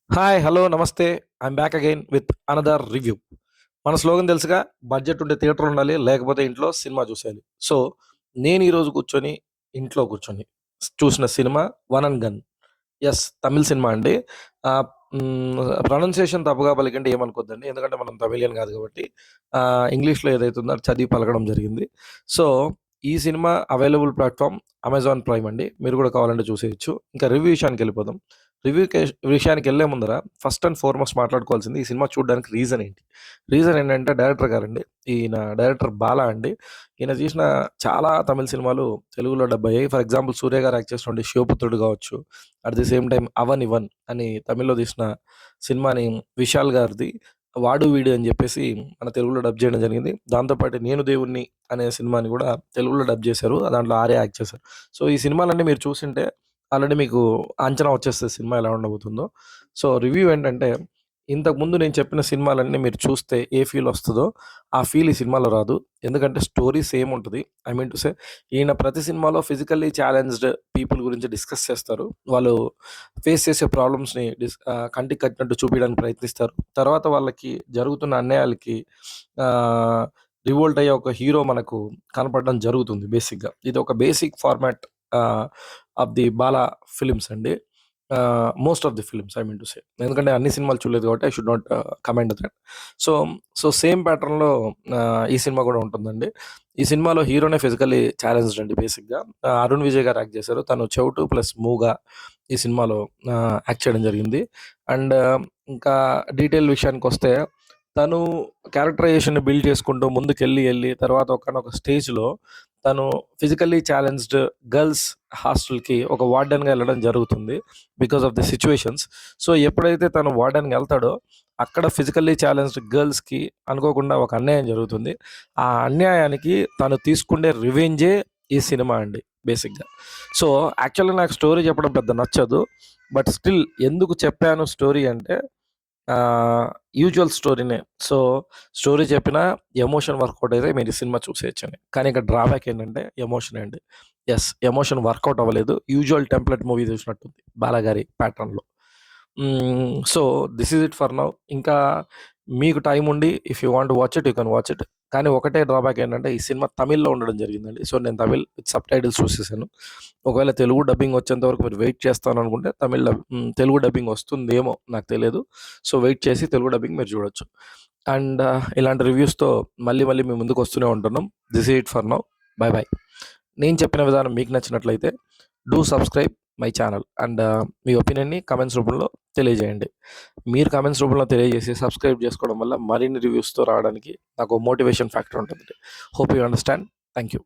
Hi! Hello! నమస్తే. I'm back again with another review. మన slogan తెలుసుగా, బడ్జెట్ ఉంటే థియేటర్ ఉండాలి, లేకపోతే ఇంట్లో సినిమా చూసేయాలి. సో, నేను ఈరోజు కూర్చొని, ఇంట్లో కూర్చొని చూసిన cinema 'one and gun'. Yes. Tamil cinema అండి. ఆహ్, ప్రొనౌన్సియేషన్ తప్పుగా పలికింటే ఏమనుకోద్దండి. ఎందుకంటే మనం తమిళియన్ కాదు కాబట్టి ఇంగ్లీష్‌లో ఏదైతే ఉందో అది చదివి పలకడం జరిగింది. సో, ఈ cinema available platform Amazon prime అండి. మీరు కూడా కావాలంటే చూసేయొచ్చు. ఇంకా రివ్యూ విషయానికెళ్ళిపోదాం. విషయానికెళ్ళే ముందర ఫస్ట్ అండ్ ఫార్‌మోస్ట్ మాట్లాడుకోవాల్సింది ఈ సినిమా చూడడానికి రీజన్ ఏంటి? రీజన్ ఏంటంటే డైరెక్టర్ గారండి. ఈయన డైరెక్టర్ 'బాలా' అండి. ఈయన తీసిన చాలా తమిళ్ సినిమాలు తెలుగులో డబ్ అయ్యాయి. ఫర్ ఎగ్జాంపుల్ 'సూర్య' గారు యాక్ట్ చేసినటువంటి 'శివపుత్రుడు' కావచ్చు. అట్ ది సేమ్ టైమ్ 'అవన్ ఇవన్' అని తమిళ్‌లో తీసిన సినిమాని విశాల్ గారిది 'వాడు వీడు' అని చెప్పేసి మన తెలుగులో డబ్ చేయడం జరిగింది. దాంతో పాటు 'నేను దేవుడిని' అనే సినిమాని కూడా తెలుగులో డబ్ చేశారు. దాంట్లో ఆర్య యాక్ట్ చేశారు. సో, ఈ సినిమాలన్నీ మీరు చూసుంటే ఆల్రెడీ మీకు అంచనా వచ్చేస్తది సినిమా ఎలా ఉండబోతుందో. సో, రివ్యూ ఏంటంటే ఇంతకుముందు నేను చెప్పిన సినిమాలన్నీ మీరు చూస్తే ఏ ఫీల్ వస్తదో, ఆ ఫీల్ ఈ సినిమాలో రాదు. ఎందుకంటే స్టోరీ సేమ్ ఉంటది. ఐ మీన్ టు సే ఈయన ప్రతి సినిమాలో ఫిజికల్లీ ఛాలెంజ్డ్ పీపుల్ గురించి డిస్కస్ చేస్తారు. వాళ్ళు ఫేస్ చేసే ప్రాబ్లమ్స్‌ని కంటికి కట్టినట్టు చూపియడానికి ప్రయత్నిస్తారు. తర్వాత వాళ్ళకి జరుగుతున్న అన్యాయాలకి ఆహ్, రివోల్ట్ అయ్యే ఒక హీరో మనకు కనపడడం జరుగుతుంది బేసిక్‌గా. ఇది ఒక బేసిక్ ఫార్మాట్ ఆహ్, ఆఫ్ ది 'బాలా' ఫిల్మ్స్ అండి. Most of the films I mean to say. ఎందుకంటే అన్ని సినిమాలు చూడలేదు కాబట్టి I should not comment that. So, same ప్యాటర్న్‌లో ఈ సినిమా కూడా ఉంటుందండి. ఈ సినిమాలో హీరోనే ఫిజికల్లీ ఛాలెంజ్డ్ అండి బేసిక్‌గా. అరుణ్ విజయ్ గారు యాక్ట్ చేశారు. తను చెవిటు ప్లస్ మూగా ఈ సినిమాలో యాక్ట్ చేయడం జరిగింది. అండ్ ఇంకా డీటెయిల్ విషయానికొస్తే తను క్యారెక్టరైజేషన్‌ని బిల్డ్ చేసుకుంటూ ముందుకెళ్ళి తర్వాత ఒకానొక స్టేజ్‌లో తను ఫిజికల్లీ ఛాలెంజ్డ్ గర్ల్స్ హాస్టల్‌కి ఒక వార్డెన్‌గా ఎళ్ళడం జరుగుతుంది. Because of the situations. So, ఎప్పుడైతే తను వార్డెన్‌గా ఎళ్తాడో అక్కడ ఫిజికల్లీ ఛాలెంజ్డ్ గర్ల్స్‌కి అనుకోకుండా ఒక అన్యాయం జరుగుతుంది. ఆ అన్యాయానికి తను తీసుకునే రివెంజే ఈ సినిమా అండి బేసిక్‌గా. సో, యాక్చువల్‌గా నాకు స్టోరీ చెప్పడం పెద్ద నచ్చదు. బట్ స్టిల్ ఎందుకు చెప్పాను స్టోరీ అంటే యూజువల్ స్టోరీనే. సో, స్టోరీ చెప్పినా ఎమోషన్ వర్కౌట్ అయితే మీరు ఈ సినిమా చూసేయొచ్చండి. కానీ ఇక్కడ డ్రాబ్యాక్ ఏంటంటే ఎమోషనే అండి. యెస్. ఎమోషన్ వర్కౌట్ అవ్వలేదు. యూజువల్ టెంప్లేట్ మూవీ చూసినట్టుంది 'బాలా' గారి ప్యాటర్న్‌లో. So, this is it for now. ఇంకా మీకు టైమ్ ఉండి if you want to watch it you can watch it. కానీ ఒకటే డ్రాబ్యాక్ ఏంటంటే ఈ సినిమా తమిళ్‌లో ఉండడం జరిగిందండి. సో, నేను తమిళ్ విత్ సబ్‌టైటిల్స్ చూసేసాను. ఒకవేళ తెలుగు డబ్బింగ్ వచ్చేంత వరకు మీరు వెయిట్ చేస్తాననుకుంటే తెలుగు డబ్బింగ్ వస్తుందేమో నాకు తెలియదు. సో, వెయిట్ చేసి తెలుగు డబ్బింగ్ మీరు చూడొచ్చు. అండ్ ఇలాంటి రివ్యూస్‌తో మళ్ళీ మీ ముందుకు వస్తూనే ఉంటున్నాం. This is it for now. Bye bye. నేను చెప్పిన విధానం మీకు నచ్చినట్లయితే do subscribe my channel and మీ ఒపీనియన్‌ని కామెంట్స్ రూపంలో తెలియజేయండి. మీరు కామెంట్స్ రూపంలో తెలియజేసి సబ్స్క్రైబ్ చేసుకోవడం వల్ల మరిన్ని రివ్యూస్‌తో రావడానికి నాకు మోటివేషన్ ఫ్యాక్టర్ ఉంటుంది. Hope you understand. Thank you.